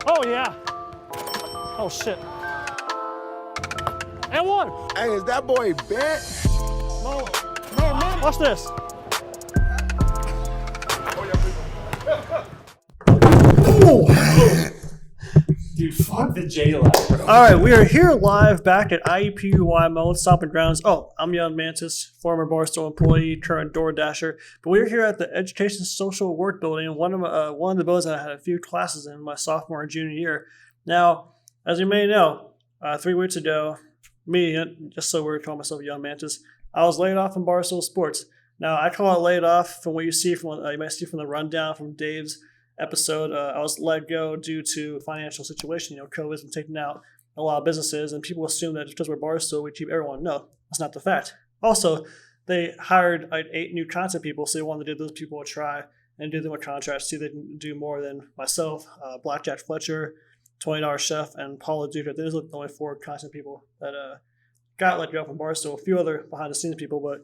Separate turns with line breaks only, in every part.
Oh, yeah. Oh, shit. And one.
Hey, is that boy bent?
No, man. Watch this.
Dude, fuck the J-Lab, bro.
All right, we are here live back at IUPUI Mode Stomping Grounds. Oh, I'm Young Mantis, former Barstool employee, current Door Dasher. But we're here at the Education Social Work Building, one of the buildings that I had a few classes in my sophomore and junior year. Now, as you may know, 3 weeks ago, just so weird calling myself Young Mantis, I was laid off from Barstool Sports. Now, I call it laid off from what you see from you might see from the rundown from Dave's episode. I was let go due to financial situation. COVID's been taking out a lot of businesses, and people assume that because we're Barstool, we keep everyone. No, that's not the fact. Also, they hired 8 new content people, so they wanted to give those people a try and do them a contract, see if they can do more than myself, Blackjack Fletcher, $20 Chef, and Paula Dutra. Those are the only 4 content people that got let go from Barstool. A few other behind-the-scenes people, but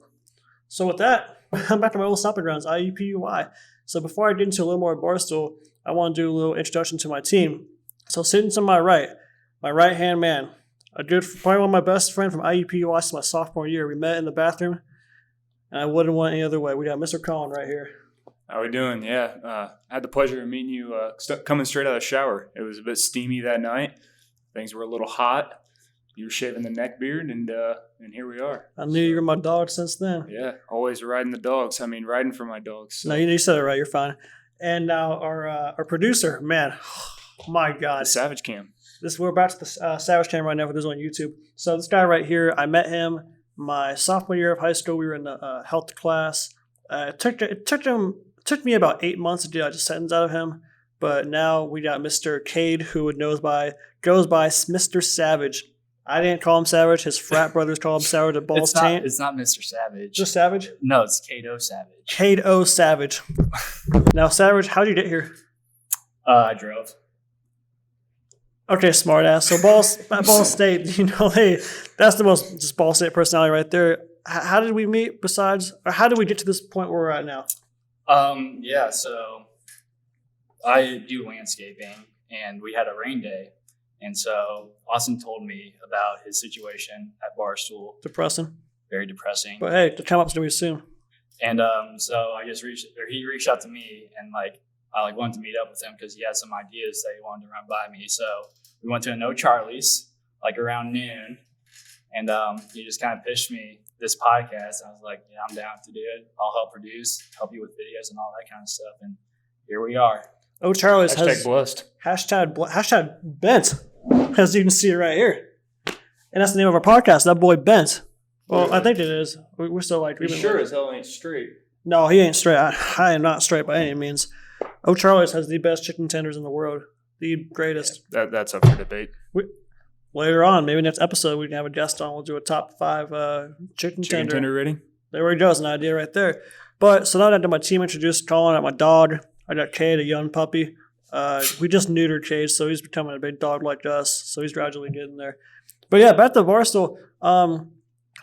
so with that, I'm back to my old stomping grounds, IUPUI. So before I get into a little more Barstool, I want to do a little introduction to my team. So sitting to my right-hand man, probably one of my best friends from IUPUI since my sophomore year. We met in the bathroom, and I wouldn't want any other way. We got Mr. Colin right here.
How we doing? Yeah, I had the pleasure of meeting you coming straight out of the shower. It was a bit steamy that night. Things were a little hot. You were shaving the neck beard, and here we are.
I knew you were my dog since then.
Yeah, always riding the dogs. I mean, riding for my dogs. So.
No, you said it right. You're fine. And now our producer, man, oh my God.
The Savage Cam.
We're back to the Savage Cam right now for those on YouTube. So this guy right here, I met him my sophomore year of high school. We were in the health class. It took me about 8 months to get a sentence out of him. But now we got Mr. Cade, who goes by Mr. Savage. I didn't call him Savage. His frat brothers call him Savage at Balls Taint.
It's not Mr. Savage.
Just Savage?
No, it's Cato Savage.
Cato Savage. Now, Savage, how'd you get here?
I drove.
Okay, smart ass. So Ball State, that's the most just Ball State personality right there. How did we meet or how did we get to this point where we're at now?
Yeah, so I do landscaping, and we had a rain day. And so Austin told me about his situation at Barstool.
Depressing.
Very depressing.
But hey, the come up's gonna be soon.
And so he reached out to me, and I wanted to meet up with him because he had some ideas that he wanted to run by me. So we went to a No Charlie's around noon, and he just kind of pitched me this podcast. I was like, yeah, I'm down to do it. I'll help produce, help you with videos and all that kind of stuff. And here we are.
Oh, Charlie's
has blessed.
Hashtag bent, as you can see right here. And that's the name of our podcast, That Boy Bent. Well, I think it is. We're still
You sure as hell ain't straight.
No, he ain't straight. I am not straight by any means. Oh, Charlie's has the best chicken tenders in the world. The greatest.
Yeah, that's up for debate.
Later on, maybe next episode, we can have a guest on. We'll do a top 5 chicken tender
rating.
There we go. It's an idea right there. But so now that my team introduced Colin, I got my dog. I got Cade, a young puppy. We just neutered Cade, so he's becoming a big dog like us. So he's gradually getting there. But yeah, back to Barstool. I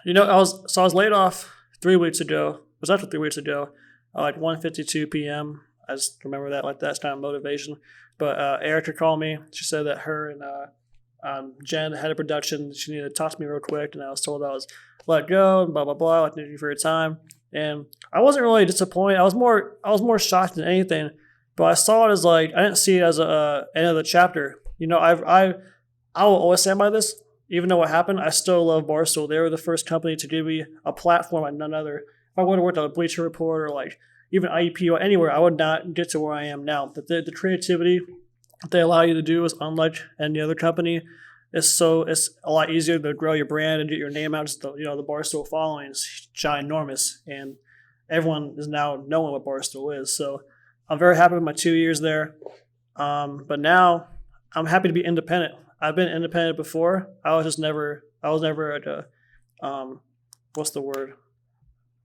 was laid off 3 weeks ago. It was after 3 weeks ago, 1:52 p.m. I just remember that that's kind of motivation. But Erica called me. She said that her and Jen, the head of production, she needed to talk to me real quick, and I was told I was let go and blah blah blah. Thank you for your time. And I wasn't really disappointed. I was more shocked than anything. But I saw it as I didn't see it as a end of the chapter. I will always stand by this. Even though what happened, I still love Barstool. They were the first company to give me a platform like none other. If I would have worked on a Bleacher Report or even IEP or anywhere, I would not get to where I am now. But the creativity that they allow you to do is unlike any other company. It's a lot easier to grow your brand and get your name out. Just the Barstool following is ginormous, and everyone is now knowing what Barstool is. So I'm very happy with my 2 years there. But now I'm happy to be independent. I've been independent before. I was never at what's the word?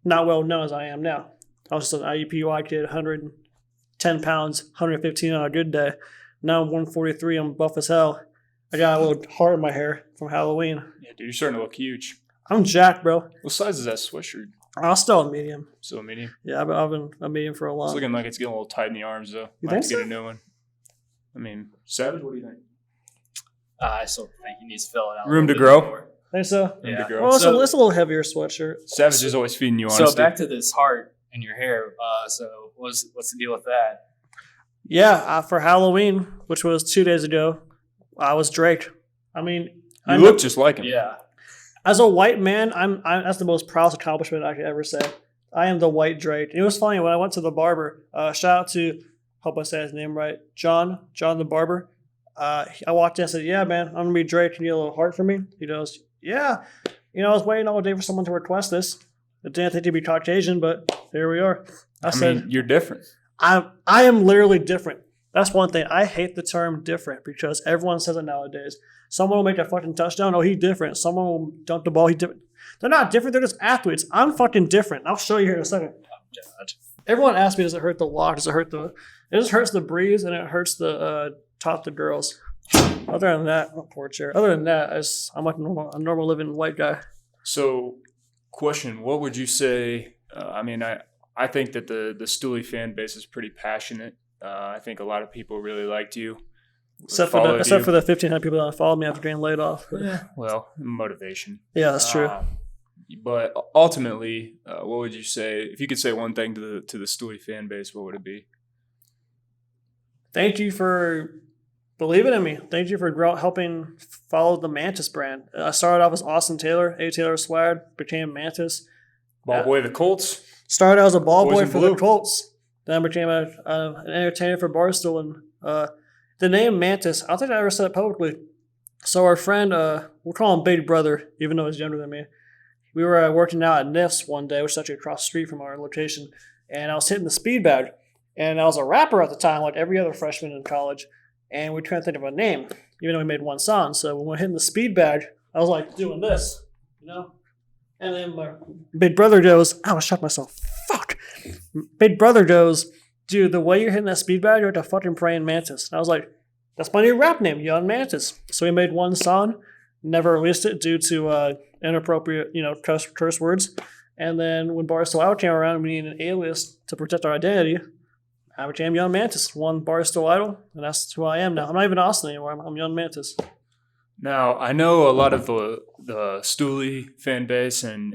Not well known as I am now. I was just an IUPUI kid, 110 pounds, 115 on a good day. Now I'm 143. I'm buff as hell. I got a little heart in my hair from Halloween.
Yeah, dude, you're starting to look huge.
I'm jacked, bro.
What size is that sweatshirt?
I'm still a medium.
Still a medium?
Yeah, I've been a medium for a long.
It's looking like it's getting a little tight in the arms, though.
You
Might
think
have to
so?
get a new one. I mean, Savage, what do you think?
I still think he needs to fill it out.
Room
a
to
little bit
grow?
more.
Think so?
Room
Yeah.
to grow.
Well, it's,
So-
it's a little heavier sweatshirt.
Savage is always feeding you
So
honesty.
back to this heart in your hair. So what's the deal with that?
Yeah, for Halloween, which was 2 days ago, I was Drake. I mean,
you look just like him.
Yeah.
as a white man, I'm that's the most proudest accomplishment I could ever say. I am the white Drake. And it was funny when I went to the barber. Shout out to, hope I say his name right, John the barber. I walked in and said, "Yeah, man, I'm gonna be Drake. Can you get a little heart for me?" He goes, "Yeah." I was waiting all day for someone to request this. I didn't think he'd be Caucasian, but here we are. I said,
mean, you're different.
I am literally different. That's one thing. I hate the term different because everyone says it nowadays. Someone will make a fucking touchdown. Oh, he's different. Someone will dunk the ball. He's different. They're not different. They're just athletes. I'm fucking different. I'll show you here in a second.
God.
Everyone asks me, does it hurt the walk? Does it hurt the... It just hurts the breeze and it hurts the top the girls. Other than that, poor chair. Other than that, I'm like a normal living white guy.
So, question: what would you say? I think that the Stooley fan base is pretty passionate. I think a lot of people really liked you.
Except for the 1,500 people that followed me after getting laid off.
Yeah, well, motivation.
Yeah, that's true.
But ultimately, what would you say if you could say one thing to the Stooley fan base? What would it be?
Thank you for believing in me. Thank you for helping follow the Mantis brand. I started off as Austin Taylor, A. Taylor Swag, became Mantis.
Ball boy, of the Colts.
Started as a ball
Boys
boy
in
for
blue.
the Colts. Then became an entertainer for Barstool. And the name Mantis, I don't think I ever said it publicly. So our friend, we'll call him Big Brother, even though he's younger than me. We were working out at NIFS one day, which is actually across the street from our location. And I was hitting the speed bag. And I was a rapper at the time, like every other freshman in college. And we were trying to think of a name, even though we made one song. So when we were hitting the speed bag, I was like doing this, And then my big brother goes, I was shot myself. Fuck. Big brother goes, dude, the way you're hitting that speed bag, you're like a fucking praying mantis. And I was like, that's my new rap name, Young Mantis. So we made one song, never released it due to inappropriate, curse words. And then when Barstool Idol came around, we needed an alias to protect our identity. I became Young Mantis, one Barstool Idol, and that's who I am now. I'm not even Austin anymore. I'm Young Mantis.
Now, I know a lot of the Stooley fan base and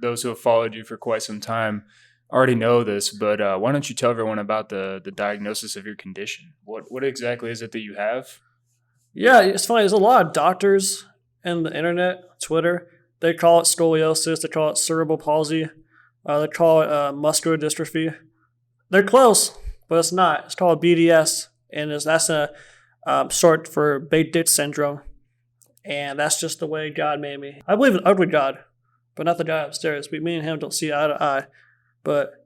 those who have followed you for quite some time already know this, but why don't you tell everyone about the diagnosis of your condition? What exactly is it that you have?
Yeah, it's funny. There's a lot of doctors and the internet, Twitter. They call it scoliosis. They call it cerebral palsy. They call it muscular dystrophy. They're close, but it's not. It's called BDS, and that's a short for Big Dick Syndrome. And that's just the way God made me. I believe in ugly God, but not the guy upstairs. Me and him don't see eye to eye. But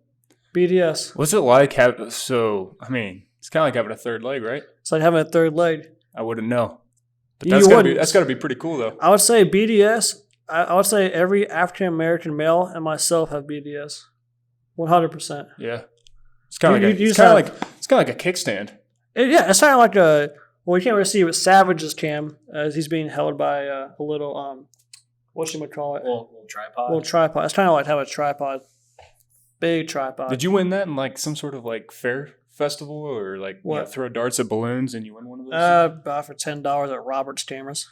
BDS.
What's it like? It's kind of like having a third leg, right?
It's like having a third leg.
I wouldn't know. But
You
that's
wouldn't.
gotta be pretty cool, though.
I would say BDS. I would say every African American male and myself have BDS. 100%.
Yeah. It's kind of like a kickstand.
It's kind of like a. Well, you can't really see it with Savage's cam as he's being held by a little whatchamacallit?
Little tripod.
Little tripod. It's kind of like having a tripod. Big tripod.
Did you win that in like some sort of like fair festival or like throw darts at balloons and you win one of those?
Bought for $10 at Roberts Cameras.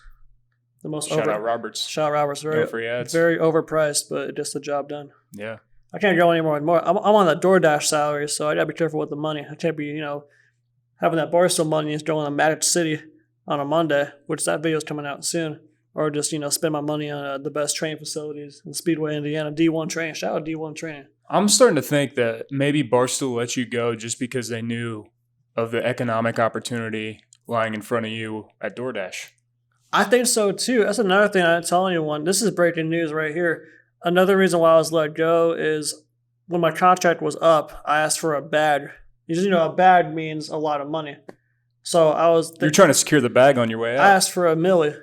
The most
Shout out Roberts.
Shout out Roberts.
No free ads.
Very overpriced, but it gets the job done.
Yeah.
I can't go anymore and more. I'm on that DoorDash salary, so I gotta be careful with the money. I can't be, having that Barstool money is going to Magic City on a Monday, which that video's coming out soon. Or just, spend my money on the best training facilities in Speedway, Indiana. D1 training. Shout out D1 training.
I'm starting to think that maybe Barstool let you go just because they knew of the economic opportunity lying in front of you at DoorDash.
I think so too. That's another thing I didn't tell anyone. This is breaking news right here. Another reason why I was let go is when my contract was up, I asked for a bag. A bag means a lot of money. So I was...
You're trying to secure the bag on your way out.
I asked for $1 million.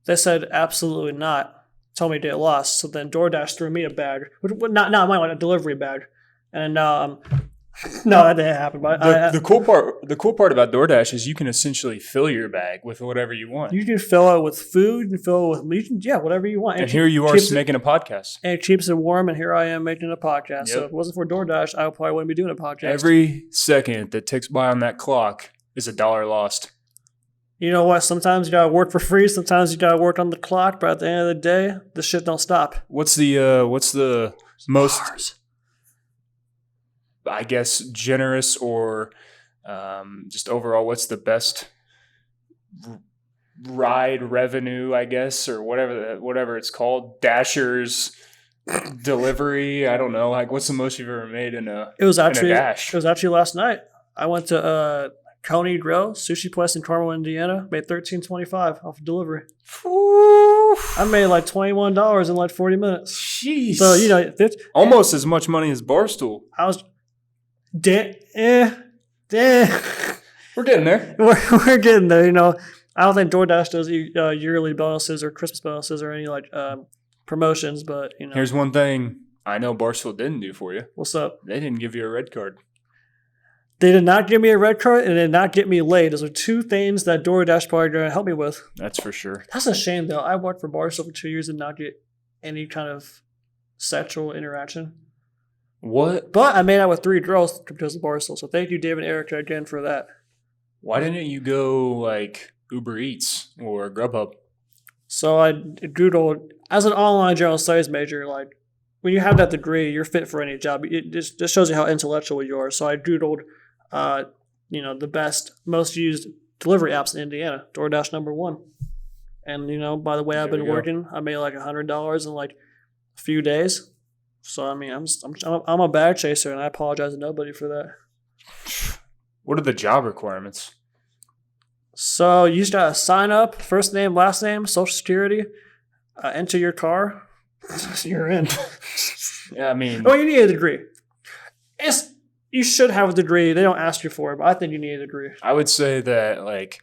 They said absolutely not. Told me they lost. So then DoorDash threw me a bag. Not mine, a delivery bag. And now no, that didn't happen. But
the cool part about DoorDash is you can essentially fill your bag with whatever you want.
You can fill it with food. You can fill it with whatever you want.
And here you are making a podcast.
And it keeps it warm. And here I am making a podcast.
Yep.
So if it wasn't for DoorDash, I probably wouldn't be doing a podcast.
Every second that ticks by on that clock is $1 lost.
You know what? Sometimes you gotta work for free. Sometimes you gotta work on the clock. But at the end of the day, this shit don't stop.
What's the most,
Bars.
I guess, generous or just overall, what's the best ride revenue, I guess, or whatever it's called, Dashers delivery? I don't know. Like, what's the most you've ever made in a Dash?
It was actually last night. I went to Coney Grill Sushi Place in Carmel, Indiana. Made $13.25 off of delivery.
Ooh.
I made like $21 in like 40 minutes.
Jeez.
So you know,
almost as much money as Barstool.
I was, we're
We're getting there.
we're getting there. You know, I don't think DoorDash does yearly bonuses or Christmas bonuses or any like promotions. But you know,
Here's one thing I know Barstool didn't do for you.
what's up?
They didn't give you a red card.
They did not give me a red card and they did not get me laid. Those are two things that DoorDash probably going to help me with.
That's for sure.
That's a shame, though. I worked for Barstool for 2 years and not get any kind of sexual interaction.
What?
But I made out with 3 girls because of Barstool. So thank you, Dave and Erica, again for that.
Why didn't you go like Uber Eats or Grubhub?
So I Googled, as an online general studies major, like when you have that degree, you're fit for any job. It just shows you how intellectual you are. So I Googled, the best, most used delivery apps in Indiana. DoorDash #1. And, by the way I've
There
been
we go.
working, I made like $100 in like a few days. So, I mean, I'm a bag chaser, and I apologize to nobody for that.
What are the job requirements?
So you just gotta sign up, first name, last name, social security, enter your car. You're in.
Yeah, I mean,
Oh, you need a degree. You should have a degree. They don't ask you for it, but I think you need a degree.
I would say that like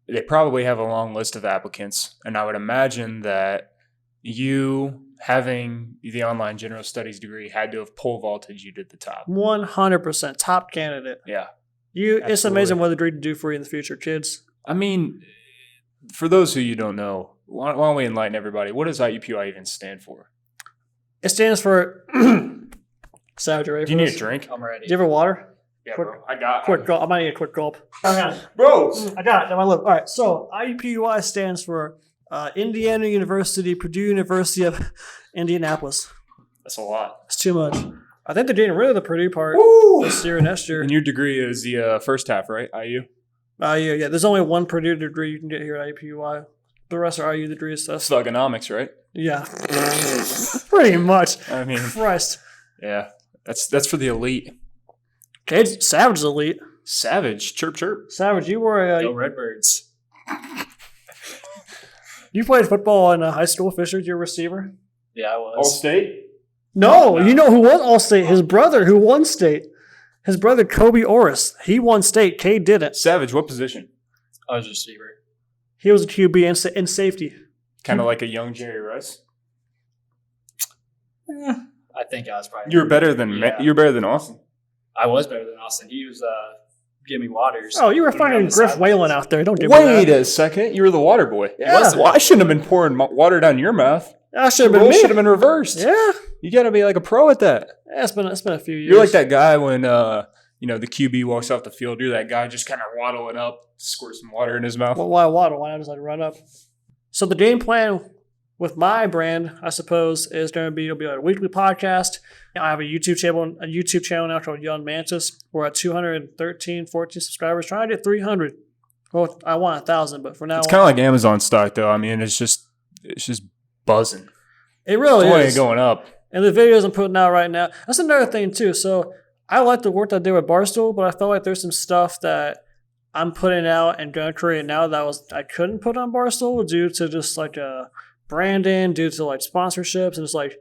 they probably have a long list of applicants, and I would imagine that you having the online general studies degree had to have pole vaulted you to the top.
100% top candidate.
Yeah.
It's
Absolutely.
amazing what a degree can do for you in the future, kids.
I mean, for those who you don't know, why don't we enlighten everybody? What does IUPUI even stand for?
It stands for Savage.
Do you need a drink?
I'm ready.
Do you have a water?
Yeah,
Quick-
bro. I got
Quick gulp. I might need a quick gulp. Okay.
Bro.
I got it on my lip. All right. So IUPUI stands for Indiana University, Purdue University of Indianapolis.
That's a lot.
It's too much. I think they're getting rid of the Purdue part
Woo!
this year and next year.
And your degree is the first half, right? IU?
Yeah. There's only one Purdue degree you can get here at IUPUI. The rest are IU degrees. So
That's thugonomics, right?
yeah. Pretty much.
I mean,
Christ.
yeah. That's for the elite.
Cage Savage is elite.
Savage. Chirp, chirp.
Savage, you were
Go Redbirds.
you played football in high school. Fisher, you were a receiver.
Yeah, I was.
All state?
No, you know who won all state? His brother, who won state. His brother, Kobe Orris. He won state. Cade didn't.
Savage, what position?
I was a receiver.
He was a QB in safety.
Kind of like a young Jerry Rice.
I think I was probably.
You were better than
Yeah.
you were better than Austin.
I was better than Austin. He was giving me waters.
Oh, you were
When we were on
fucking
the
Griff
sidelines.
Whalen out there. Don't give me
Wait
that.
a second, you were the water boy.
Yeah.
Well, I shouldn't have been pouring water down your mouth.
That should have
The
been
role
me.
should have been reversed.
Yeah.
You got to be like a pro at that.
It's been a few years.
You're like that guy when the QB walks off the field. You're that guy just kind of waddling up, squirt some water in his mouth.
Well, why waddle? Why not just run up? So the game plan with my brand, I suppose, is going to be it'll be a weekly podcast. I have a YouTube channel now called Young Mantis. We're at 213, 14 subscribers, trying to get 300. Well, I want 1,000, but for now,
It's kind of like Amazon stock, though. I mean, it's just buzzing.
it really
It's only
is.
going up.
And the videos I'm putting out right now, that's another thing too. So I like the work that I did with Barstool, but I felt like there's some stuff that I'm putting out and going to create now that I couldn't put on Barstool due to just like branding, due to like sponsorships, and it's like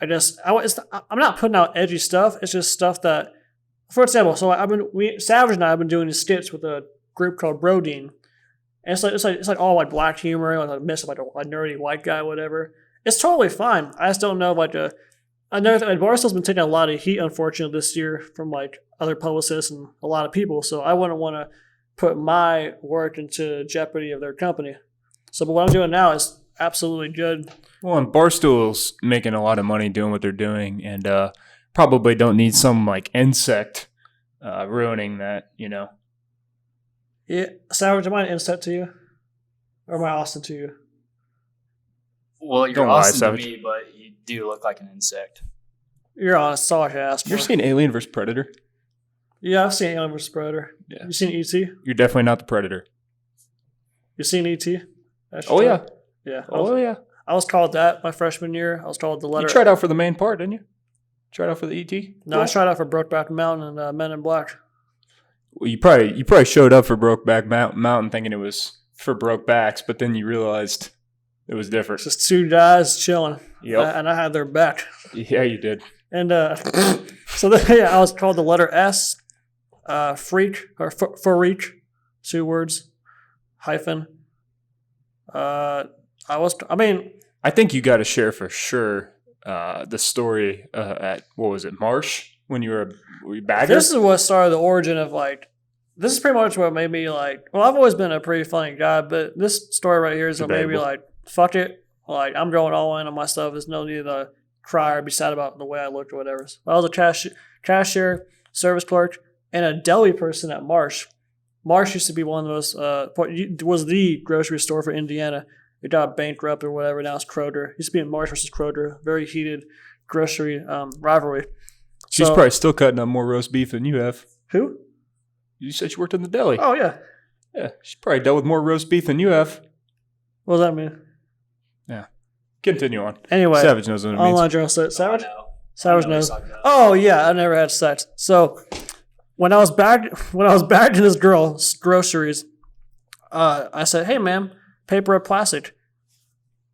I'm not putting out edgy stuff. It's just stuff that, for example, so Savage and I have been doing these skits with a group called Brodine, and it's like all like black humor, like a mix of like a nerdy white guy, whatever. It's totally fine. I just don't know another thing. Barstool's been taking a lot of heat, unfortunately, this year from like other publicists and a lot of people. So I wouldn't want to put my work into jeopardy of their company. So, but what I'm doing now is absolutely good.
Well, and Barstool's making a lot of money doing what they're doing, and probably don't need some like insect ruining that.
Yeah, Savage, am I an insect to you? Or am I Austin to you?
Well, you're
Don't lie,
awesome to
Savage.
me, but you do look like an insect.
You're honest. That's all I can ask for.
You ever seen Alien vs. Predator?
Yeah, I've seen Alien vs. Predator.
Yeah.
You seen E.T.?
You're definitely not the Predator.
You seen E.T.?
Oh, yeah.
Yeah.
Oh, yeah.
I was called that my freshman year. I was called the letter.
You tried out for the main part, didn't you? Tried out for the ET?
No, I tried out for Brokeback Mountain and Men in Black.
Well, you probably showed up for Brokeback Mountain thinking it was for Brokebacks, but then you realized it was different.
Just two guys chilling.
Yep.
And I had their back.
Yeah, you did.
And so yeah, I was called the letter S, freak, or freak, 2 words, hyphen. I
think you got to share for sure the story at, what was it, Marsh? When were you bagger?
This is what started the origin of this is pretty much what made me well, I've always been a pretty funny guy, but this story right here is what made me fuck it. I'm going all in on my stuff. There's no need to cry or be sad about the way I looked or whatever. So I was a cashier, service clerk, and a deli person at Marsh. Marsh used to be one of those, was the grocery store for Indiana. It got bankrupt or whatever. Now it's Kroger. It used to be in Marsh versus Kroger. Very heated grocery rivalry.
She's probably still cutting up more roast beef than you have.
Who?
You said she worked in the deli.
Oh, yeah.
Yeah, she's probably dealt with more roast beef than you have.
What does that mean?
Yeah. Continue on.
Anyway.
Savage knows what it means.
Online journal said, Savage?
I know.
Savage
I know
knows.
what you're talking about.
Oh, yeah. I never had sex. So when I was bagging this girl's groceries, I said, hey, ma'am, paper or plastic?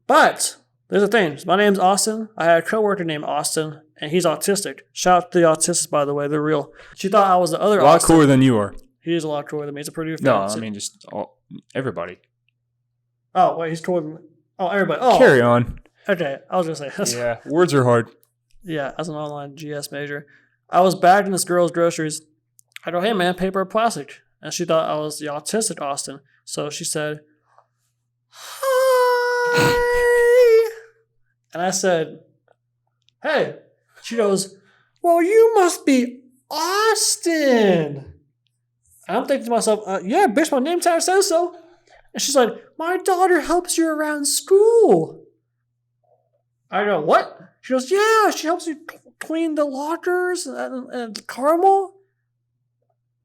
But there's a thing. My name's Austin. I had a coworker named Austin, and he's autistic. Shout out to the autists, by the way. They're real. She thought I was the other
A lot
Austin.
cooler than you are.
He is a lot cooler than me. He's a Purdue fan.
No, I mean just everybody.
Oh, wait. He's cooler than me. Oh, everybody. Oh,
Carry on.
okay. I was going to say.
Yeah, words are hard.
Yeah, as an online GS major. I was bagging this girl's groceries. I go, hey, man, paper or plastic? And she thought I was the autistic Austin. So she said, hi. And I said, hey. She goes, well, you must be Austin. And I'm thinking to myself, yeah, bitch, my name tag says so. And she's like, my daughter helps you around school. I go, what? She goes, yeah, she helps you clean the lockers and the caramel.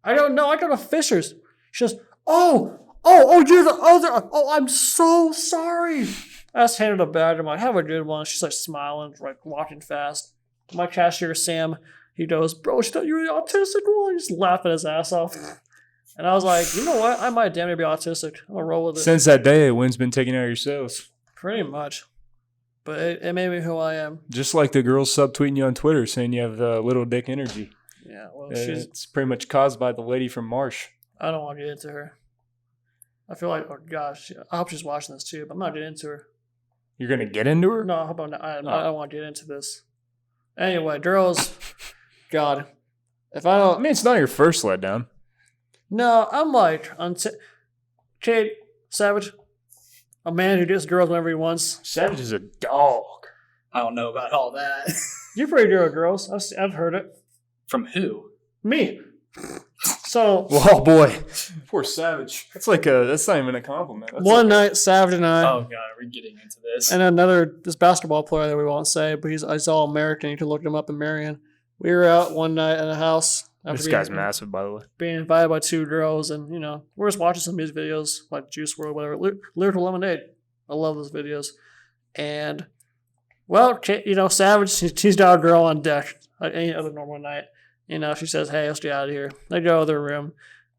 I don't know. I go to Fisher's. She goes, oh, you're the other. Oh, I'm so sorry. I just handed her a bag. I'm like, have a good one. She's like smiling, like walking fast. My cashier, Sam, he goes, bro, she thought you were the autistic one. He's laughing his ass off. And I was like, you know what? I might damn near be autistic. I'm going to roll with it.
Since that day, a wind's been taken out of your sales.
Pretty much. But it made me who I am.
Just like the girls subtweeting you on Twitter saying you have the little dick energy.
Yeah, well,
It's pretty much caused by the lady from Marsh.
I don't want to get into her. I feel like, oh gosh, I hope she's watching this too, but I'm not getting into her.
You're going to get into her?
No, how about not? I don't want to get into this. Anyway, girls, God, if I don't.
I mean, it's not your first letdown.
No, I'm like, Kate, Savage, a man who gets girls whenever he wants.
Savage is a dog.
I don't know about all that.
You're pretty good with girls. I've heard it.
From who?
Me. So.
Oh boy, poor Savage. That's not even a compliment. That's
One night, Savage and I.
Oh god, are we getting into this?
And this basketball player that we won't say, but he's all American. You can look him up in Marion. We were out one night in a house.
This guy's massive, by the way.
Being invited by 2 girls, and we're just watching some music videos like Juice WRLD, whatever. Lyrical Lemonade. I love those videos. And Savage, she's got a girl on deck like any other normal night. She says, hey, let's get out of here. They go to their room.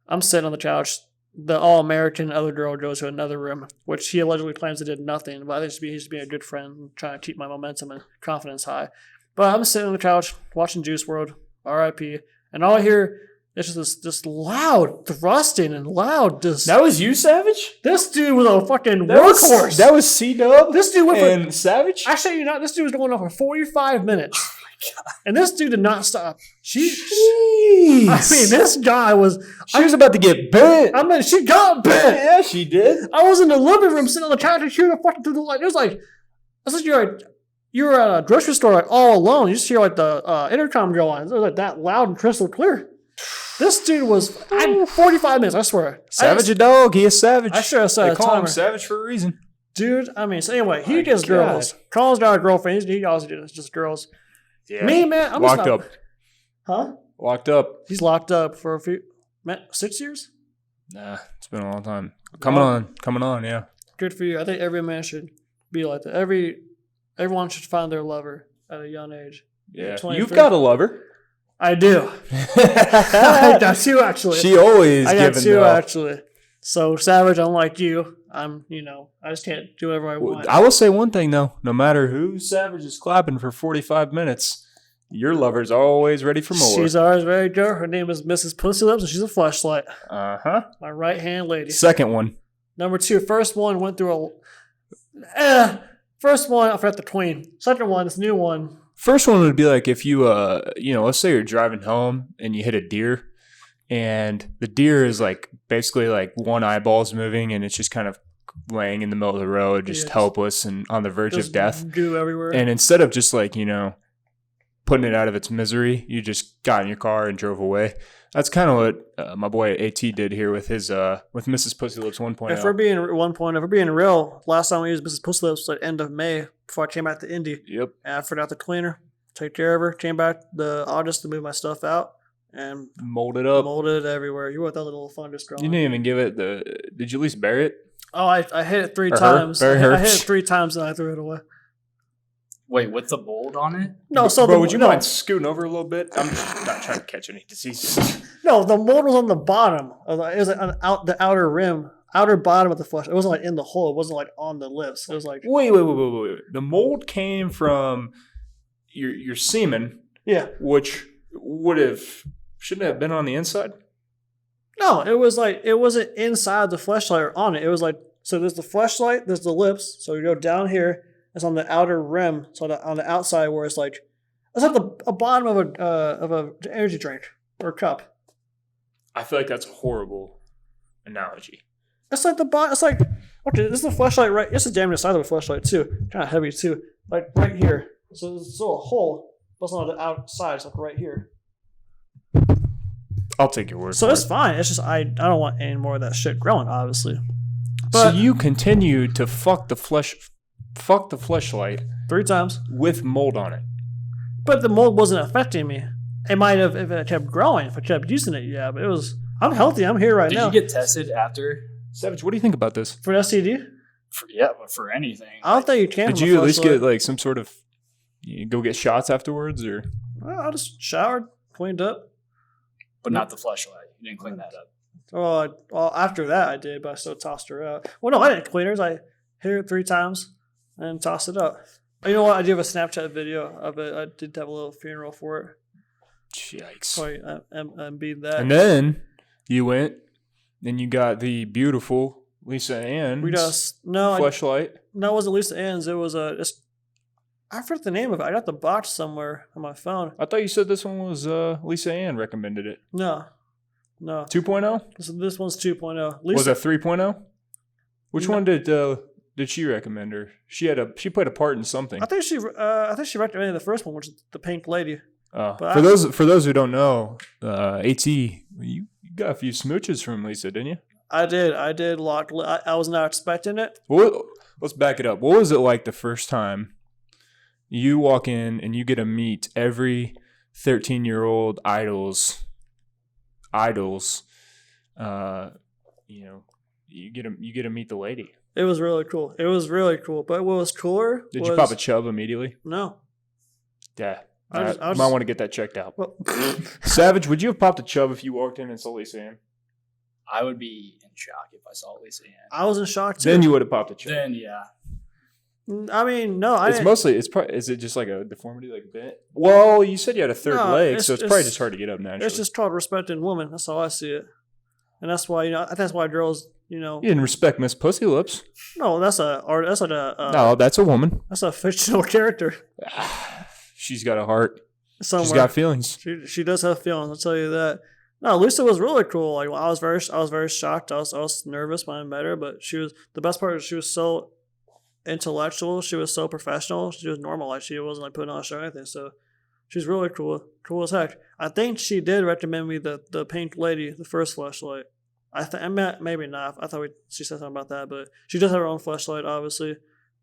I'm sitting on the couch. The all-American other girl goes to another room, which he allegedly claims they did nothing. But I think he's being a good friend and trying to keep my momentum and confidence high. But I'm sitting on the couch watching Juice WRLD, R.I.P., and all I hear is just this loud thrusting and loud
That was you, Savage?
This dude was a fucking workhorse.
That was C-Dub?
This dude went for
Savage?
Actually, this dude was going on for 45 minutes. Oh my god! And this dude did not stop. This guy was.
She was about to get bent.
She got bent.
Yeah, she did.
I was in the living room sitting on the couch and hearing the fucking through the light. It was like you were at a grocery store all alone. You just hear the intercom go on. It was like that loud and crystal clear. This dude was 45 minutes, I swear.
Savage a dog. He is savage.
I should have said
They
a
call him
timer.
savage for a reason.
Dude, I mean, so anyway, he
My
gets
God.
girls. Colin's got a girlfriend. He also just girls.
Yeah.
Me, man, I'm
Locked
just not,
up.
Huh?
Locked up.
He's locked up for a few, 6 years?
Nah, it's been a long time. Coming on, yeah.
Good for you. I think every man should be like that. Everyone should find their lover at a young age.
Yeah.
23.
You've got a lover.
I do. I got two, actually.
She always
I got
giving
two,
though.
actually. So, Savage, unlike you, I just can't do whatever I want.
I will say one thing though. No matter who Savage is clapping for 45 minutes, your lover's always ready for more.
She's always very good. Her name is Mrs. Pussy Lips, and she's a fleshlight.
Uh-huh.
My right-hand lady.
Second one.
Number 2, first one went through first one, I forgot the queen. Second one, this new one.
First one would be like if you, let's say you're driving home and you hit a deer, and the deer is like basically like one eyeball's moving, and it's just kind of laying in the middle of the road, just helpless and on the verge of death.
Goo everywhere.
And instead of just like, putting it out of its misery, you just got in your car and drove away. That's kind of what my boy AT did here with his with Mrs. Pussy Lips 1.0.
If we're being real, last time we used Mrs. Pussy Lips was like end of May before I came back to Indy.
Yep.
And I forgot to clean her, take care of her, came back the August to move my stuff out, and
Molded up.
molded it everywhere. You want that little fungus growing.
You didn't even give it did you at least bury it?
Oh, I hit it 3
Or her?
times.
Bury her?
I hit it 3 times and I threw it away.
Wait, with the mold on it?
No, so
Bro,
the,
would you
no,
mind scooting over a little bit? I'm just not trying to catch any diseases.
no, the mold was on the bottom. It was like on the outer rim, outer bottom of the flesh. It wasn't like in the hole. It wasn't like on the lips. It was like
Wait. The mold came from your semen,
yeah.
which shouldn't have been on the inside?
No, it was like it wasn't inside the fleshlight or on it. It was like so. There's the fleshlight. There's the lips. So you go down here. It's on the outer rim. So on the outside where it's like a bottom of a energy drink or a cup.
I feel like that's a horrible analogy.
It's like the bottom. It's like okay. This is the fleshlight right. This is damn near the size of a fleshlight too. Kind of heavy too. Like right here. So there's still a hole, but it's on the outside. It's like right here.
I'll take your word
So
for
it's
it.
fine. It's just I don't want any more of that shit growing, obviously.
So
But
you continue to fuck the fleshlight
3 times.
with mold on it.
But the mold wasn't affecting me. It might have if it kept growing, if I kept using it, yeah. But it was. I'm healthy. I'm here right
Did
now.
you get tested after?
Savage, what do you think about this?
For STD?
But for anything.
I don't think you can.
Did
from
you
a
at least
fleshlight.
get like some sort of you go get shots afterwards or
Well, I just showered, cleaned up.
But not the fleshlight. You didn't clean that up.
Well, after that I did, but I still tossed her out. Well, no, I didn't clean hers. I hit her 3 times and tossed it up. You know what? I do have a Snapchat video of it. I did have a little funeral for it.
yikes.
Sorry, I'm being that.
And then you went and you got the beautiful Lisa Ann's
we just no,
fleshlight.
no, it wasn't Lisa Ann's. It was I forgot the name of it. I got the box somewhere on my phone.
I thought you said this one was Lisa Ann recommended it.
No.
2.0?
This one's 2.0.
Was it 3.0? Which
No.
one did she recommend her? She played a part in something.
I think she recommended the first one, which is the pink lady. But
For those who don't know, AT, you got a few smooches from Lisa, didn't you?
I did. I was not expecting it.
Well, let's back it up. What was it like the first time you walk in and you get to meet every 13-year-old idol's you get to meet the lady.
It was really cool. But what was cooler
Did
was,
you pop a chub immediately?
No.
Yeah.
I was
might
just-
want to get that checked out.
Well,
Savage, would you have popped a chub if you walked in and saw Lisa Ann?
I would be in shock if I saw Lisa Ann.
I was in shock too.
Then you would have popped a chub.
Then, yeah.
I mean, no, I
It's
didn't.
mostly is it just like a deformity like bent? Well, you said you had a third
No,
leg,
it's-
so it's probably
it's-
just hard to get up naturally.
It's just called respecting women. That's how I see it. And that's why I think that's why girls,
You didn't respect Miss Pussy Lips.
no, that's like
No, that's a woman.
that's a fictional character.
She's got a heart.
Somewhere.
She's got feelings.
She does have feelings. I'll tell you that. No, Lisa was really cool. Like I was very shocked. I was nervous when I met her, but the best part is she was so intellectual. She was so professional. She was normal. Like she wasn't like putting on a show or anything. So She's really cool. Cool as heck. I think she did recommend me the pink lady, the first fleshlight. Maybe not. I thought she said something about that, but she does have her own fleshlight, obviously.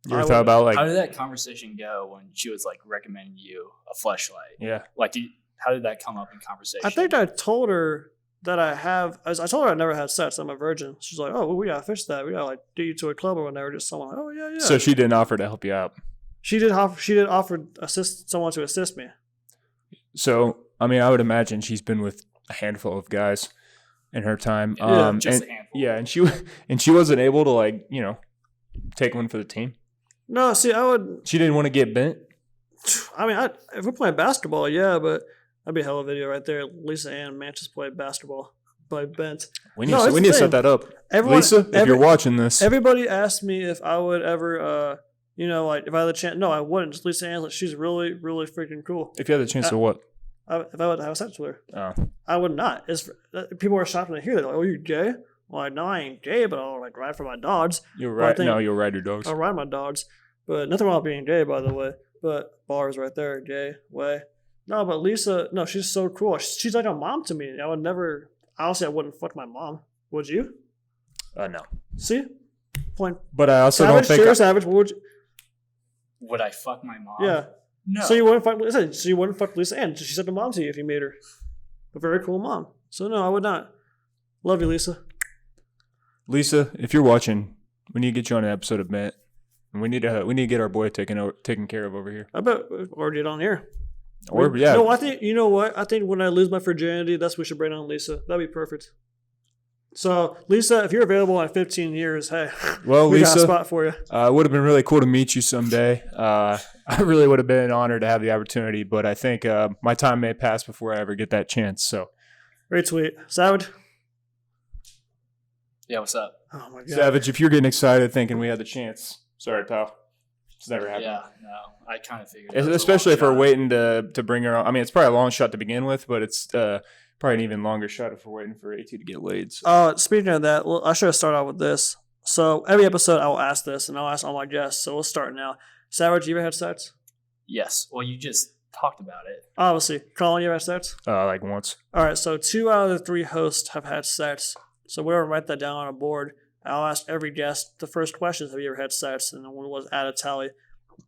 You ever thought about
how did that conversation go when she was like recommending you a fleshlight?
Yeah.
Like, how did that come up in conversation?
I think I told her that I told her I never had sex. I'm a virgin. She's like, oh, well, we gotta fix that. We gotta like do you to a club or whatever. Just someone. Oh yeah.
So she didn't offer to help you out.
She did offer someone to assist me.
So I mean, I would imagine she's been with a handful of guys in her time.
Yeah, just a handful.
Yeah, and she wasn't able to like take one for the team.
No, see, I would.
She didn't want to get bent.
I mean, if we're playing basketball, yeah, but that'd be a hell of a video right there. Lisa and Mantis play basketball, play bent.
We need to set that up. Lisa, if you're watching this,
everybody asked me if I would ever, like if I had the chance. No, I wouldn't. Just Lisa Ann, she's really, really freaking cool.
If you had the chance to what?
If I would have sex with her,
oh.
I would not. People are shocked when they hear that. Like, oh, you gay? Well, no, I ain't gay, but I'll like ride for my dogs.
You're right. No, you'll ride your dogs.
I'll ride my dogs. But nothing wrong with being gay, by the way. But bars right there, gay way. No, but Lisa, no, she's so cool. She's like a mom to me. I would never. Honestly, I wouldn't fuck my mom. Would you?
No.
See, point.
But I also
Savage,
don't think.
Savage. What would you?
Would I fuck my mom?
Yeah.
No.
So you wouldn't fuck Lisa. So you wouldn't fuck Lisa, and she said a mom to you if you made her. A very cool mom. So no, I would not. Love you, Lisa.
Lisa, if you're watching, we need to get you on an episode of Matt, and we need to get our boy taken care of over here.
I bet, or get on here.
Yeah.
No, I think you know what. I think when I lose my virginity, that's when we should bring on Lisa. That'd be perfect. So, Lisa, if you're available in 15 years, hey,
well,
we
Lisa,
got a spot for you.
It would have been really cool to meet you someday. I really would have been an honor to have the opportunity, but I think my time may pass before I ever get that chance. So,
Great tweet. Savage?
Yeah, what's up?
Oh, my God.
Savage, if you're getting excited thinking we had the chance, sorry, pal. It's never happened.
Yeah, no, I kind of figured it was
Especially if
a long
we're
shot.
waiting to bring her on. I mean, it's probably a long shot to begin with, but it's probably an even longer shot if we're waiting for AT to get laid. So.
Speaking of that, I should have started out with this. So, every episode, I will ask this, and I'll ask all my guests. So, we'll start now. Savage, you ever had sex?
Yes. Well, you just talked about it.
Obviously. Colin, you ever had sex?
Like once.
All right, so 2 out of the 3 hosts have had sex. So we're going to write that down on a board. I'll ask every guest the first question: have you ever had sex? And then we'll add a tally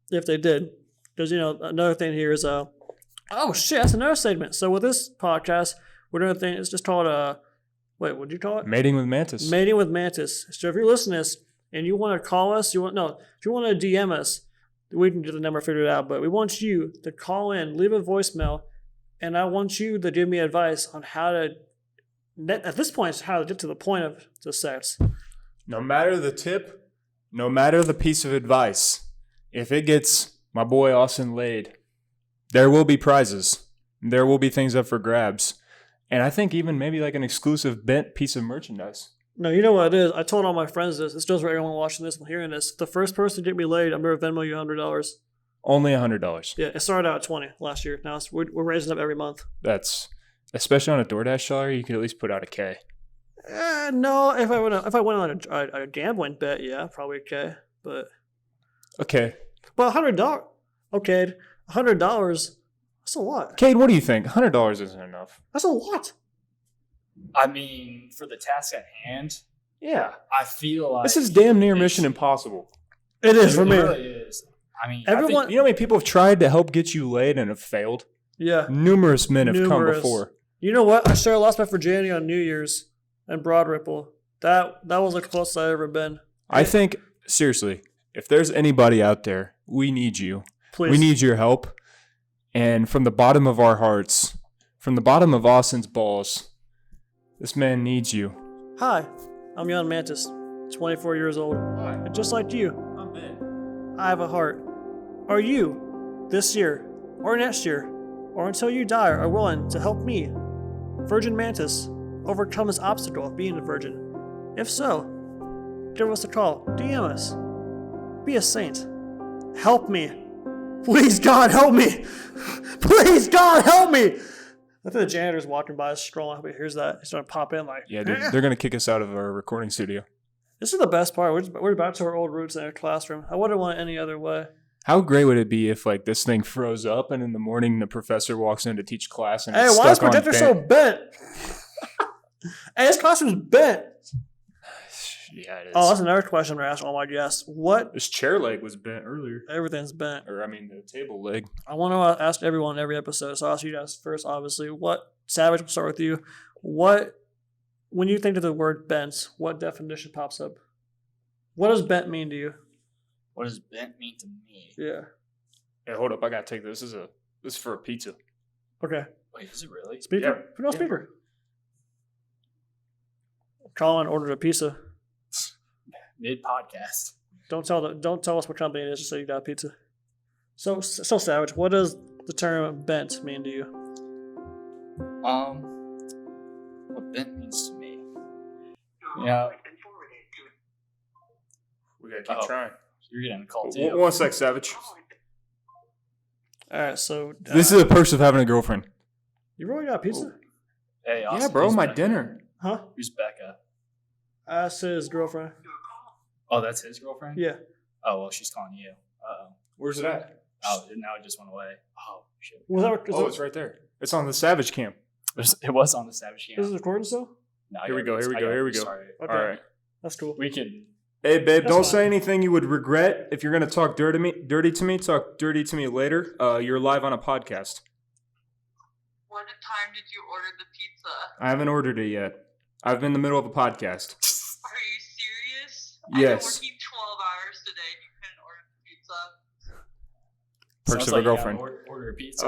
if they did. Because, another thing here is, oh, shit, that's another segment. So with this podcast, we're doing a thing, it's just called, what'd you call it?
Mating with Mantis.
Mating with Mantis. So if you're listening to this and you want to call us, if you want to DM us, we can get the number figured out. But we want you to call in, leave a voicemail, and I want you to give me advice on how to, at this point, it's how to get to the point of the sex.
No matter the tip, no matter the piece of advice, if it gets my boy Austin laid, there will be prizes. There will be things up for grabs. And I think even maybe like an exclusive bent piece of merchandise.
No, you know what it is? I told all my friends this. This goes for everyone watching this and hearing this. The first person to get me laid, I'm going to Venmo you $100.
Only $100.
Yeah, it started out at 20 last year. Now we're raising up every month.
That's, especially on a DoorDash salary, you could at least put out $1,000.
No, if I went on a gambling bet, yeah, probably okay. But
okay.
Well, $100. Okay, $100. That's a lot.
Cade, what do you think? $100 isn't enough.
That's a lot.
I mean, for the task at hand,
Yeah.
I feel like
This is damn near Mission Impossible.
It is for
It
me.
really is. I mean,
Everyone-
You know how many people have tried to help get you laid and have failed?
Yeah.
Numerous men have come
Numerous.
before.
You know what? I sure lost my virginity on New Year's in Broad Ripple. That was the closest I've ever been.
I think, seriously, if there's anybody out there, we need you.
Please.
We need your help. And from the bottom of our hearts, from the bottom of Austin's balls, this man needs you.
Hi, I'm Young Mantis, 24 years old.
Hi,
And just like you,
I'm Ben.
I have a heart. Are you, this year, or next year, or until you die, are willing to help me, Virgin Mantis, overcome this obstacle of being a virgin? If so, give us a call, DM us. Be a saint. Help me. Please, God, help me. Please, God, help me. I think the janitor's walking by, strolling. I hope he hears that. He's going to pop in like,
Yeah, they're going to kick us out of our recording studio.
This is the best part. We're back to our old roots in our classroom. I wouldn't want it any other way.
How great would it be if like this thing froze up and in the morning the professor walks in to teach class and
Hey,
it's
why is
stuck on
projector so
bent?
bent? Hey, this classroom's bent.
Yeah, it is.
Oh, that's another question we're asking all my guests. What?
This chair leg was bent earlier.
Everything's bent.
Or, I mean, the table leg.
I want to ask everyone every episode, so I'll ask you guys first, obviously. What, Savage, we'll start with you. What, when you think of the word bent, what definition pops up? What does bent mean to you?
What does bent mean to me?
Yeah.
Hey, hold up. I got to take this. This is for a pizza.
Okay.
Wait, is it really?
Speaker?
Yeah.
Put on speaker. Colin ordered a pizza.
Mid podcast.
Don't tell us what company it is, just say you got a pizza. So Savage, what does the term bent mean to you?
What bent means to me? Yeah.
We got to keep trying.
You're getting a call too.
One sec, Savage.
All right, so
This is a perks of having a girlfriend.
you really got a pizza?
Hey, Austin,
Yeah, bro,
who's
my
Becca?
dinner.
Huh?
Who's Becca?
That's his girlfriend.
Oh, that's his girlfriend?
Yeah.
Oh, well, she's calling you. Uh-oh.
Where's it at?
Oh, now it just went away. Oh, shit.
Was that?
Oh, it's right there. It's on the Savage cam.
It was on the Savage
This
Cam.
is recording still?
No,
Here we go.
Sorry.
Okay.
All right.
That's cool.
We can.
Hey, babe,
That's
don't
fine.
say anything you would regret. If you're going to talk dirty to me, talk dirty to me later. You're live on a podcast.
What time did you order the pizza?
I haven't ordered it yet. I'm in the middle of a podcast.
Are you serious?
Yes.
I've been working 12 hours today and you couldn't order the pizza.
Perks
Sounds
of
like
a
you gotta
girlfriend.
Order a pizza.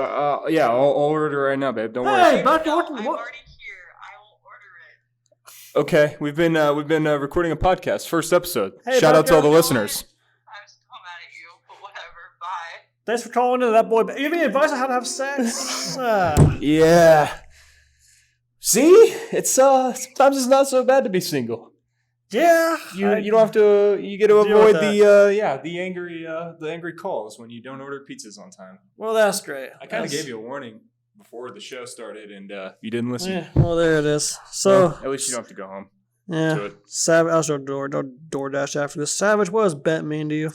Yeah, I'll order it right now, babe. Don't worry.
Hey, back to
No,
what?
I'm
what?
already here. I will order it.
Okay, we've been recording a podcast, first episode.
Hey,
Shout out to all the
Becca.
listeners.
I'm still mad at you, but whatever. Bye.
Thanks for calling into that boy. You have any advice on how to have sex?
Yeah. See, it's sometimes it's not so bad to be single.
Yeah.
You don't have to. You get to
Deal with
avoid the angry calls when you don't order pizzas on time.
Well, that's great.
I kind of gave you a warning before the show started, and you didn't listen.
Yeah. Well, there it is. So
Well, at least you don't have to go home.
yeah.
Do it.
Savage. I'll start DoorDash after this. Savage, what does bent mean to you?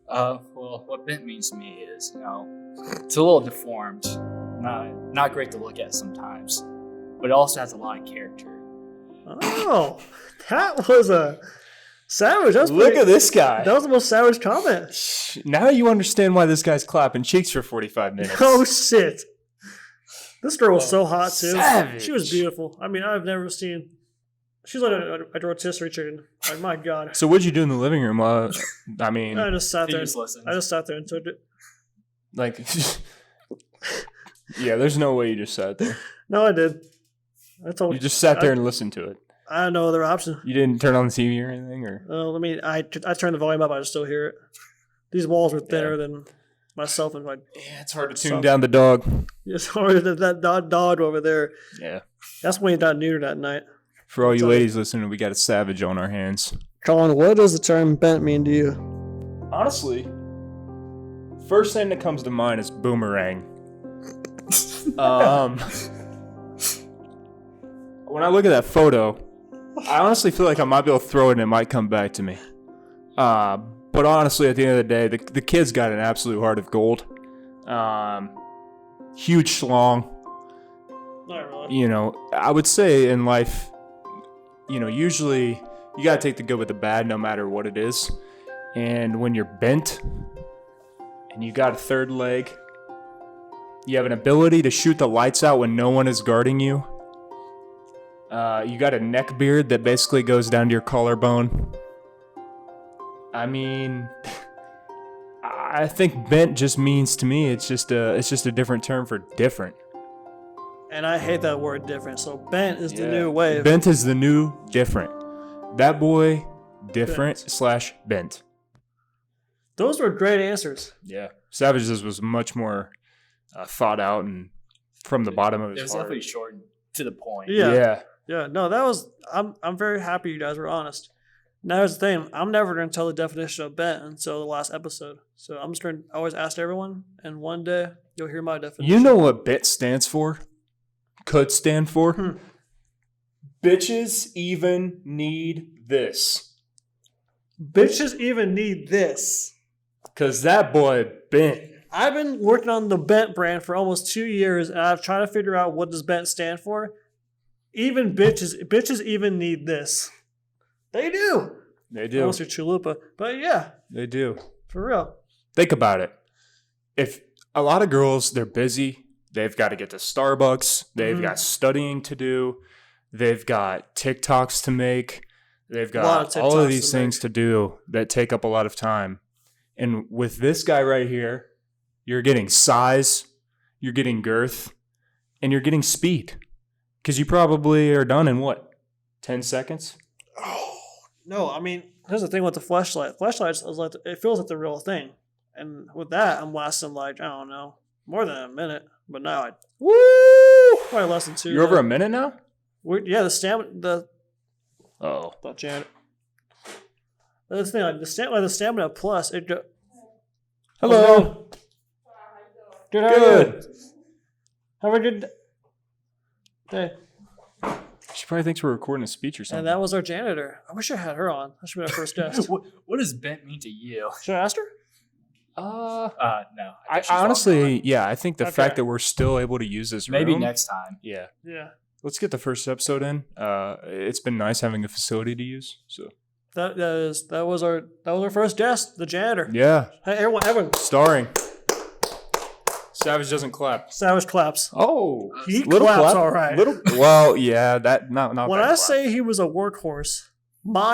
Well, what bent means to me is, it's a little deformed. Not great to look at sometimes, but it also has a lot of character.
Oh, that was a savage. That was
Look
pretty-
at this guy.
That was the most savage comment.
Now you understand why this guy's clapping cheeks for 45 minutes.
Oh shit! This girl was so hot too.
Savage.
She was beautiful. I mean, I've never seen. She's like a rotisserie chicken. Like my god.
So what'd you do in the living room? I mean,
I just sat
He
there.
just listens.
I just sat there and took it.
like, yeah, there's no way you just sat there.
No, I did. I told
You just sat there and listened to it.
I had no other option.
You didn't turn on the TV or anything, or
I turned the volume up. I just still hear it. These walls were thinner than myself and my.
yeah, it's hard to tune down the dog.
Sorry, that dog over there.
Yeah.
That's when he got neutered that night.
For all you
Sorry.
ladies listening, we got a savage on our hands.
Colin, what does the term bent mean to you?
Honestly, first thing that comes to mind is boomerang. When I look at that photo, I honestly feel like I might be able to throw it and it might come back to me. But honestly, at the end of the day, the kid's got an absolute heart of gold. Huge schlong.
Not really.
You know, I would say in life, usually you got to take the good with the bad no matter what it is. And when you're bent and you got a third leg, you have an ability to shoot the lights out when no one is guarding you. You got a neck beard that basically goes down to your collarbone. I mean, I think bent just means to me it's just a different term for different.
And I hate that word different. So bent is the new wave.
Bent is the new different. That boy, different / bent.
Those were great answers.
Yeah. Savage's was much more thought out and from the bottom of
It
his
was
heart.
definitely short and to the point.
Yeah. Yeah. No, that was. I'm very happy you guys were honest. Now here's the thing. I'm never going to tell the definition of bent until the last episode. So I'm just going to always ask everyone, and one day you'll hear my definition.
You know what bent stands for? Could stand for? Bitches even need this.
Bitches even need this.
Because that boy bent.
I've been working on the Bent brand for almost 2 years, and I've tried to figure out what does Bent stand for. Even bitches even need this. They do.
They do.
Unless you're Chalupa. But yeah,
They do.
for real.
Think about it. If a lot of girls, they're busy, they've got to get to Starbucks, they've got studying to do, they've got TikToks to make, they've got all of these things to do that take up a lot of time. And with this guy right here, you're getting size, you're getting girth, and you're getting speed. Because you probably are done in what? 10 seconds?
Oh, no. I mean, here's the thing with the fleshlight. Fleshlights is like it feels like the real thing, and with that, I'm lasting like I don't know, more than a minute. But now I probably less than 2.
You're over a minute now?
Yeah, the stamina.
Oh.
But Janet. That's the thing. Like the stamina plus it.
Hello.
Good. How are you? Have a good day.
She probably thinks we're recording a speech or something.
And that was our janitor. I wish I had her on. That should be our first guest.
What does bent mean to you?
Should I ask her?
No.
I
She's all
honestly,
gone.
I think the
Okay.
fact that we're still able to use this room.
Maybe next time.
Yeah.
Yeah.
Let's get the first episode in. It's been nice having a facility to use. So
That was our first guest, the janitor.
yeah,
Hey, everyone,
starring. Savage doesn't clap.
Savage claps.
Oh,
He claps all right.
Well, yeah, that not
When
that
I
clap.
say he was a workhorse,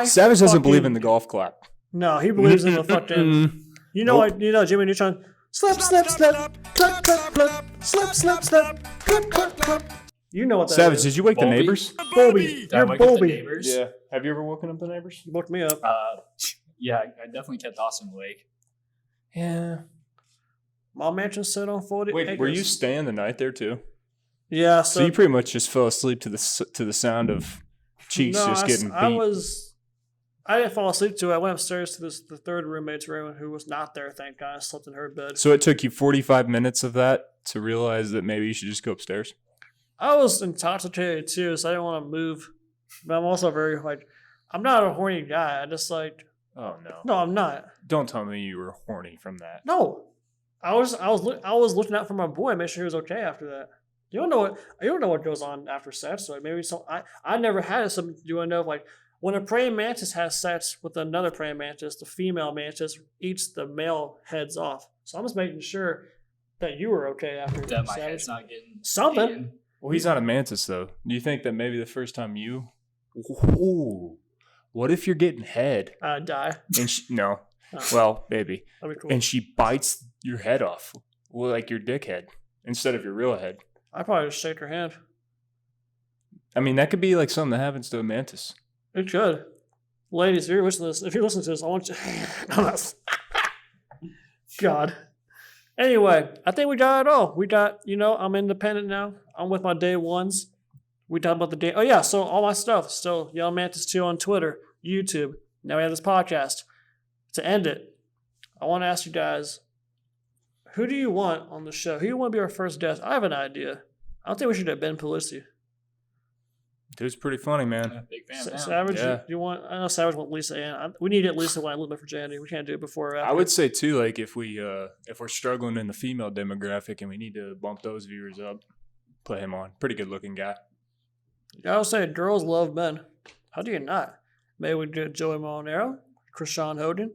Savage doesn't believe in the golf clap.
No, he believes in the fucking.
Nope.
Jimmy Neutron. Slip, slip, slip, clap, clap, clap, slip, slip, slip, clap, clap, clap. You know what that
Savage,
is.
did you wake the
Bobby?
neighbors?
Bobby,
Did I
you're
wake up the
Bobby.
neighbors?
Yeah. Have you ever woken up the neighbors?
You woke me up.
Yeah, I definitely kept Austin awake.
Yeah.
My mansion set on 40
Wait,
acres.
were you staying the night there too?
Yeah,
So you pretty much just fell asleep to the sound of cheeks just getting beat.
I didn't fall asleep to it. I went upstairs to the third roommate's room who was not there, thank God. I slept in her bed.
So it took you 45 minutes of that to realize that maybe you should just go upstairs?
I was intoxicated too, so I didn't want to move. But I'm also very, I'm not a horny guy. I just
Oh, no.
no, I'm not.
Don't tell me you were horny from that.
No. I was looking out for my boy, make sure he was okay after that. You don't know what goes on after sex. So maybe I never had something to do. I know when a praying mantis has sex with another praying mantis, the female mantis eats the male heads off. So I'm just making sure that you were okay after
That my
Savage.
head's not getting
Something.
eaten.
Well, he's not a mantis, though. Do you think that maybe the first time you... Ooh. What if you're getting head?
Die.
And no.
Oh.
Well, maybe.
That'd be cool.
And she bites your head off. Well, like your dick head instead of your real head.
I probably just shake her hand.
I mean, that could be like something that happens to a mantis.
It could. Ladies, if you're listening to this, I want you. God. Anyway, I think we got it all. We got, I'm independent now. I'm with my day ones. We talked about the day. Oh, yeah. So all my stuff. Still, Young Mantis 2 on Twitter, YouTube. Now we have this podcast. To end it, I want to ask you guys, who do you want on the show? Who do you want to be our first guest? I have an idea. I don't think we should have Ben Pelosi.
Dude's pretty funny, man.
Yeah, big fan. now.
Savage,
Yeah.
you want? I know Savage want Lisa in. We need to get Lisa when I live for Jandy. We can't do it before or after.
I would say too, like if we're struggling in the female demographic and we need to bump those viewers up, put him on. Pretty good looking guy.
I would say girls love men. How do you not? Maybe we do Joey Molinaro, Krishan Hogan,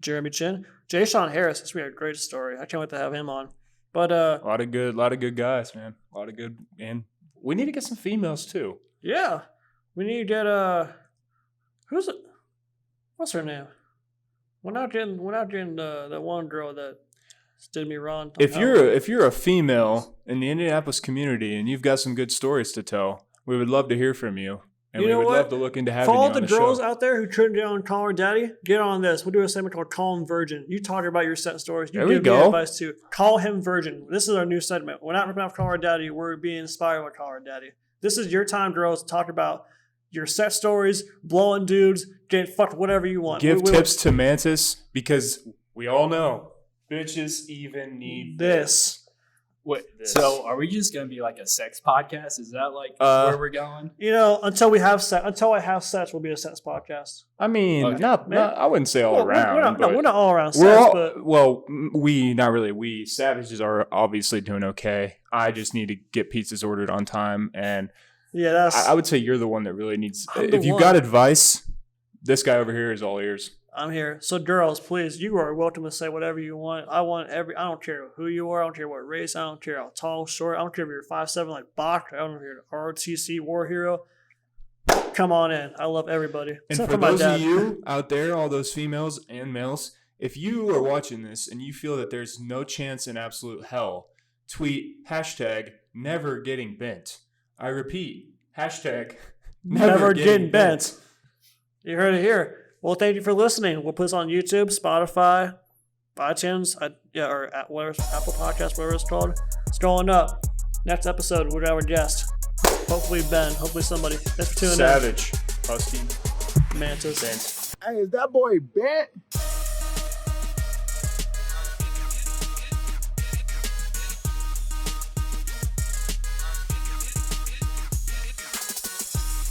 Jeremy Chin, Jay Sean Harris. This would be a great story. I can't wait to have him on. But
A lot of good guys, man. A lot of good, and we need to get some females too.
yeah, we need to get who's it? What's her name? We're not getting the one girl that did me wrong.
If you're a female in the Indianapolis community and you've got some good stories to tell, we would love to hear from you. And
You
we
know
would
what?
love to look into having
For
you
all
on
the
the
girls
show.
out there who turned down Call Her Daddy, get on this. We'll do a segment called Call Him Virgin. You talk about your set stories. You
There we
give me
go.
advice too. Call Him Virgin. This is our new segment. We're not ripping off Call Her Daddy. We're being inspired by Call Her Daddy. This is your time, girls, to talk about your set stories, blowing dudes, getting fucked, whatever you want.
Give tips to Mantis because we all know bitches even need
this.
Wait,
this.
so are we just gonna be like a sex podcast? Is that like where we're going?
You know, until I have sex, we'll be a sex podcast.
I mean,
Okay.
not I wouldn't say all
Well,
around.
we're not all around
We're
sex,
all,
but
well, not really. We Savages are obviously doing okay. I just need to get pizzas ordered on time, and
yeah, that's.
I would say you're the one that really needs.
I'm the
If you
one.
got advice, this guy over here is all ears.
I'm here. So girls, please, you are welcome to say whatever you want. I don't care who you are. I don't care what race. I don't care how tall, short. I don't care if you're 5'7" like Bach. I don't care if you're RTC War Hero. Come on in. I love everybody.
And
Except
for
my
those
dad.
of you out there, all those females and males, if you are watching this and you feel that there's no chance in absolute hell, tweet #never getting bent. I repeat,
Never getting bent. You heard it here. Well, thank you for listening. We'll put this on YouTube, Spotify, iTunes, or whatever, Apple Podcasts, whatever it's called. It's going up. Next episode, we're our guest. Hopefully Ben. Hopefully somebody. Thanks for tuning
Savage. Husky.
in. Mantis.
Bent.
Hey, is that boy bent?